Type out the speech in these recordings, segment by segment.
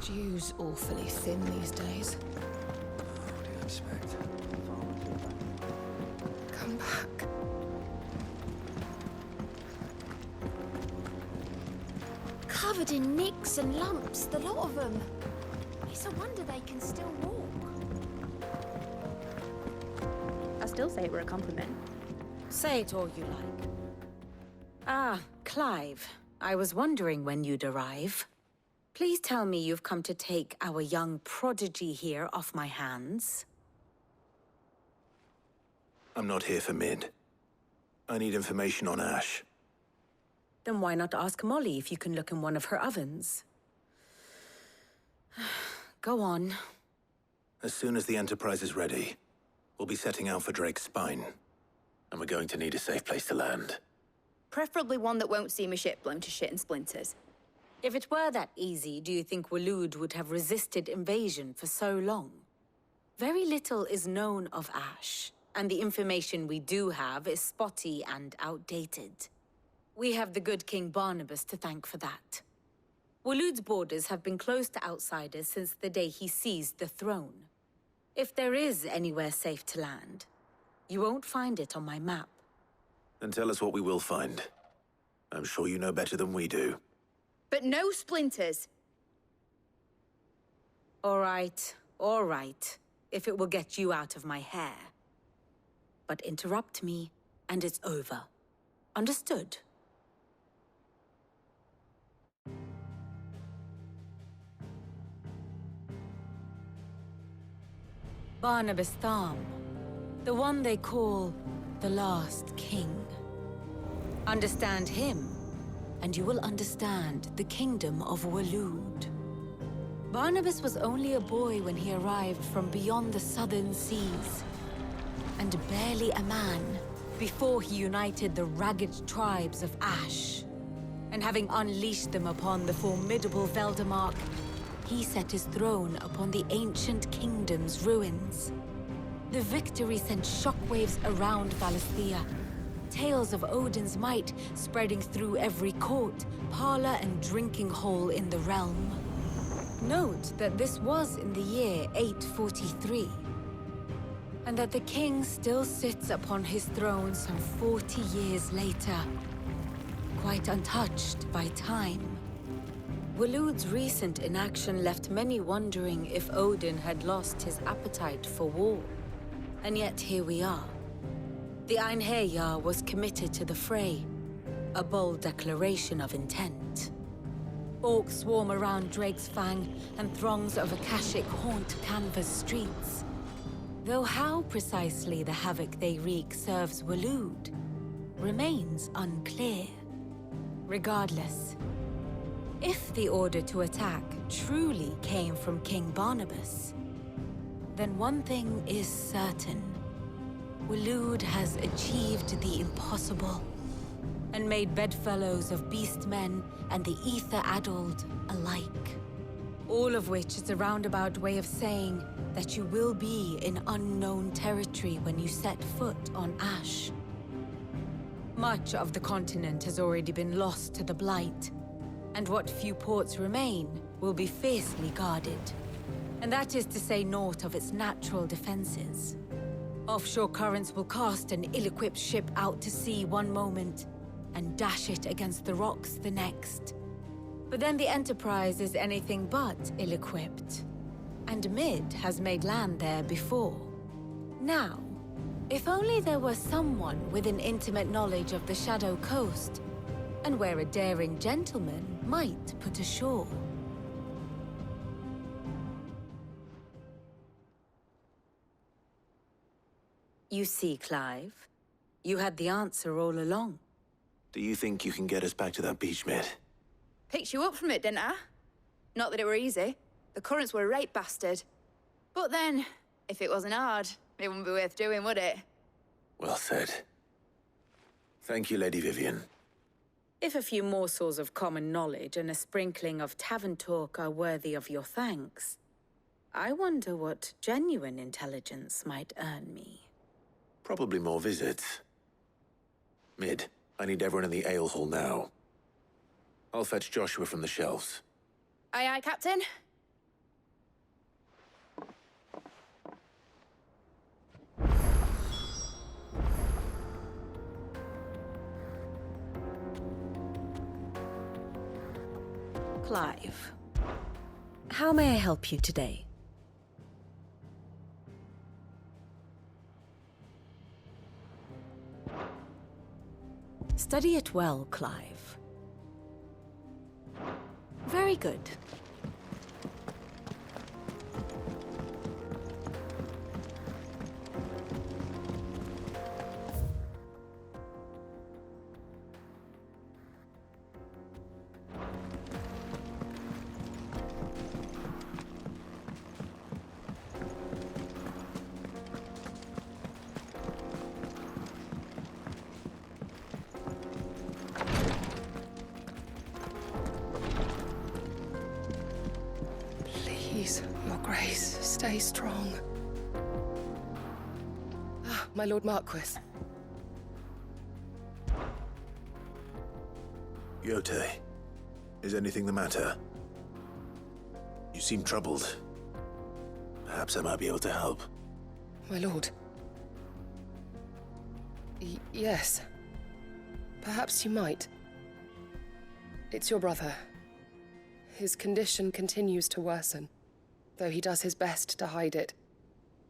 Stew's awfully thin these days. What do you expect? Come back. Covered in nicks and lumps, the lot of them. It's a wonder they can still walk. I still say it were a compliment. Say it all you like. Ah, Clive. I was wondering when you'd arrive. Please tell me you've come to take our young prodigy here off my hands. I'm not here for Mid. I need information on Ash. Then why not ask Molly if you can look in one of her ovens? Go on. As soon as the Enterprise is ready, we'll be setting out for Drake's Spine. And we're going to need a safe place to land. Preferably one that won't see my ship blown to shit and splinters. If it were that easy, do you think Waloed would have resisted invasion for so long? Very little is known of Ash, and the information we do have is spotty and outdated. We have the good King Barnabas to thank for that. Waloed's borders have been closed to outsiders since the day he seized the throne. If there is anywhere safe to land, you won't find it on my map. Then tell us what we will find. I'm sure you know better than we do. But no splinters. All right, if it will get you out of my hair. But interrupt me, and it's over. Understood? Barnabas Tharm, the one they call the Last King. Understand him, and you will understand the kingdom of Waloed. Barnabas was only a boy when he arrived from beyond the southern seas, and barely a man before he united the ragged tribes of Ash. And having unleashed them upon the formidable Veldamark, he set his throne upon the ancient kingdom's ruins. The victory sent shockwaves around Valisthea, tales of Odin's might spreading through every court, parlor, and drinking hole in the realm. Note that this was in the year 843, and that the king still sits upon his throne some 40 years later, quite untouched by time. Waloed's recent inaction left many wondering if Odin had lost his appetite for war. And yet here we are. The Einherjar was committed to the fray, a bold declaration of intent. Orcs swarm around Drake's Fang, and throngs of Akashic haunt Canva's streets. Though how precisely the havoc they wreak serves Waloed remains unclear. Regardless, if the order to attack truly came from King Barnabas, then one thing is certain. Waloed has achieved the impossible, and made bedfellows of beastmen and the ether-addled alike. All of which is a roundabout way of saying that you will be in unknown territory when you set foot on Ash. Much of the continent has already been lost to the Blight, and what few ports remain will be fiercely guarded. And that is to say naught of its natural defenses. Offshore currents will cast an ill-equipped ship out to sea one moment, and dash it against the rocks the next. But then the Enterprise is anything but ill-equipped. And Mid has made land there before. Now, if only there were someone with an intimate knowledge of the Shadow Coast, and where a daring gentleman might put ashore. You see, Clive, you had the answer all along. Do you think you can get us back to that beach, Mid? Picked you up from it, didn't I? Not that it were easy. The currents were a right bastard. But then, if it wasn't hard, it wouldn't be worth doing, would it? Well said. Thank you, Lady Vivian. If a few morsels of common knowledge and a sprinkling of tavern talk are worthy of your thanks, I wonder what genuine intelligence might earn me. Probably more visits. Mid, I need everyone in the ale hall now. I'll fetch Joshua from the shelves. Aye, aye, Captain. Clive, how may I help you today? Study it well, Clive. Very good. Please, Your Grace, stay strong. Ah, my Lord Marquis. Yote, is anything the matter? You seem troubled. Perhaps I might be able to help. My lord. Yes. Perhaps you might. It's your brother. His condition continues to worsen, though he does his best to hide it.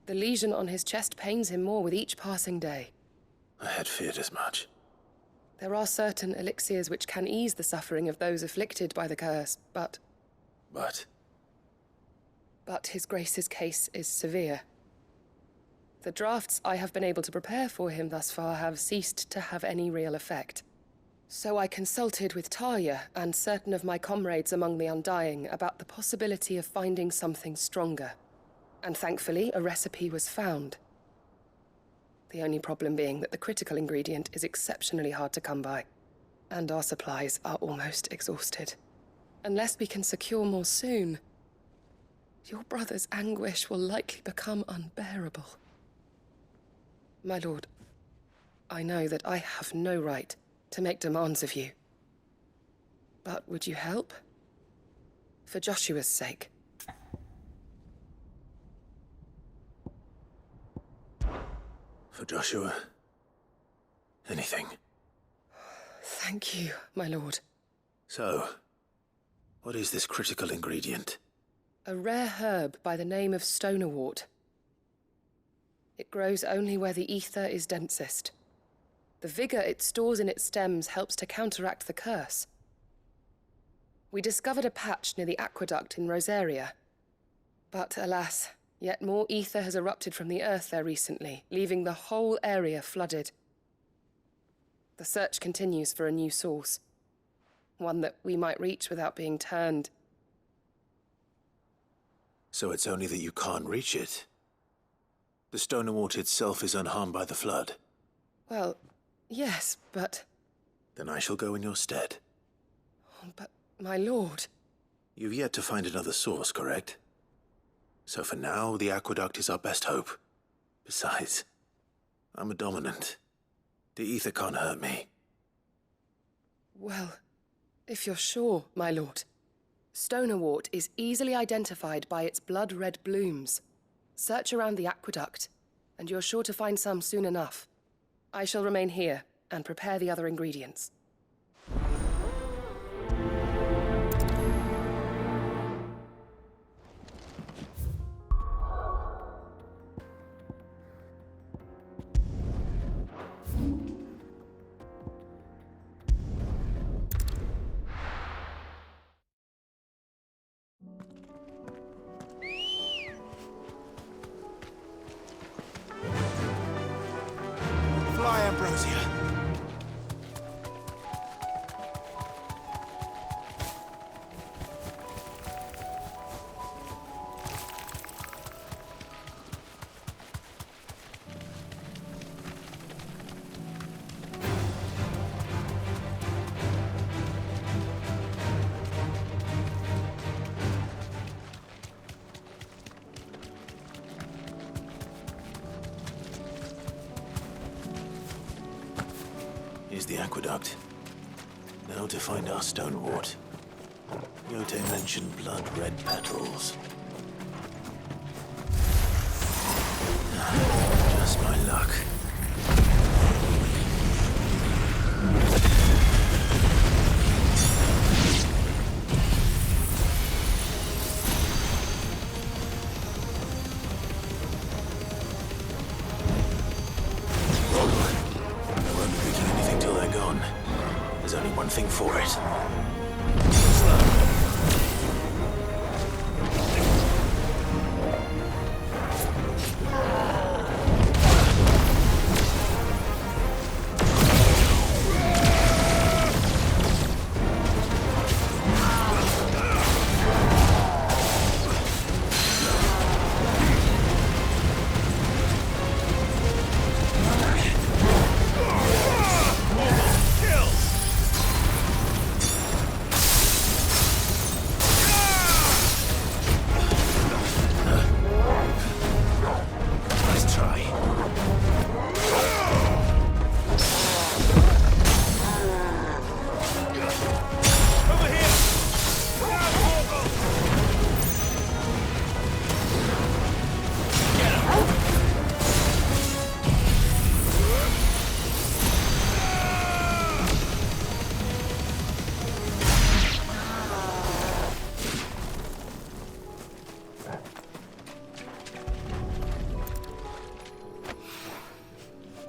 The lesion on his chest pains him more with each passing day. I had feared as much. There are certain elixirs which can ease the suffering of those afflicted by the curse, but his Grace's case is severe. The drafts I have been able to prepare for him thus far have ceased to have any real effect. So I consulted with Talia and certain of my comrades among the Undying about the possibility of finding something stronger. And thankfully, a recipe was found. The only problem being that the critical ingredient is exceptionally hard to come by, and our supplies are almost exhausted. Unless we can secure more soon, your brother's anguish will likely become unbearable. My lord, I know that I have no right to make demands of you. But would you help? For Joshua's sake. For Joshua, anything. Thank you, my lord. So, what is this critical ingredient? A rare herb by the name of stonerwort. It grows only where the ether is densest. The vigor it stores in its stems helps to counteract the curse. We discovered a patch near the aqueduct in Rosaria. But alas, yet more ether has erupted from the earth there recently, leaving the whole area flooded. The search continues for a new source. One that we might reach without being turned. So it's only that you can't reach it. The stonerwort itself is unharmed by the flood. Well, yes, but... Then I shall go in your stead. But, my lord... You've yet to find another source, correct? So for now, the aqueduct is our best hope. Besides, I'm a dominant. The ether can't hurt me. Well, if you're sure, my lord. Stonerwort is easily identified by its blood-red blooms. Search around the aqueduct, and you're sure to find some soon enough. I shall remain here and prepare the other ingredients. Fly, Ambrosia. Here's the aqueduct. Now to find our stonewort. Yote mentioned blood-red petals. Just my luck. something for it. Nice try. Over here! Get him!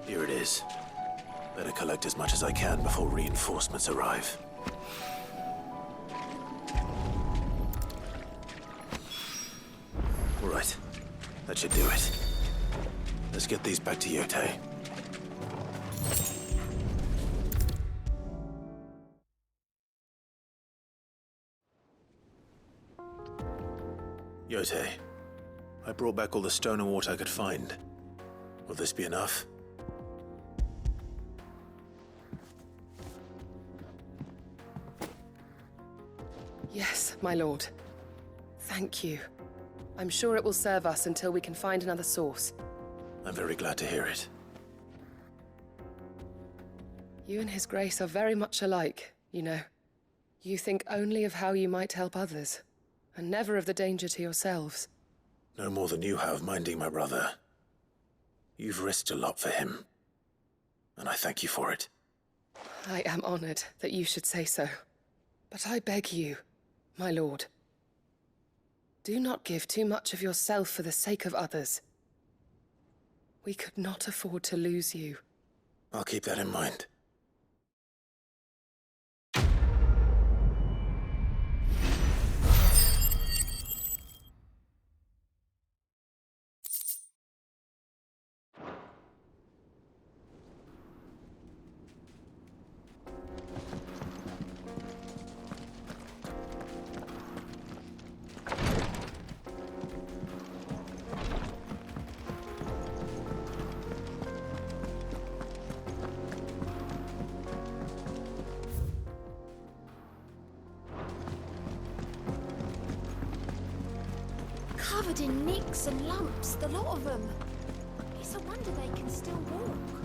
Here it is. Better collect as much as I can before reinforcements arrive. All right. That should do it. Let's get these back to Yote. Yote, I brought back all the stone and water I could find. Will this be enough? Yes, my lord. Thank you. I'm sure it will serve us until we can find another source. I'm very glad to hear it. You and His Grace are very much alike, you know. You think only of how you might help others, and never of the danger to yourselves. No more than you have minding my brother. You've risked a lot for him, and I thank you for it. I am honored that you should say so. But I beg you, my lord, do not give too much of yourself for the sake of others. We could not afford to lose you. I'll keep that in mind. Covered in nicks and lumps, the lot of them. It's a wonder they can still walk.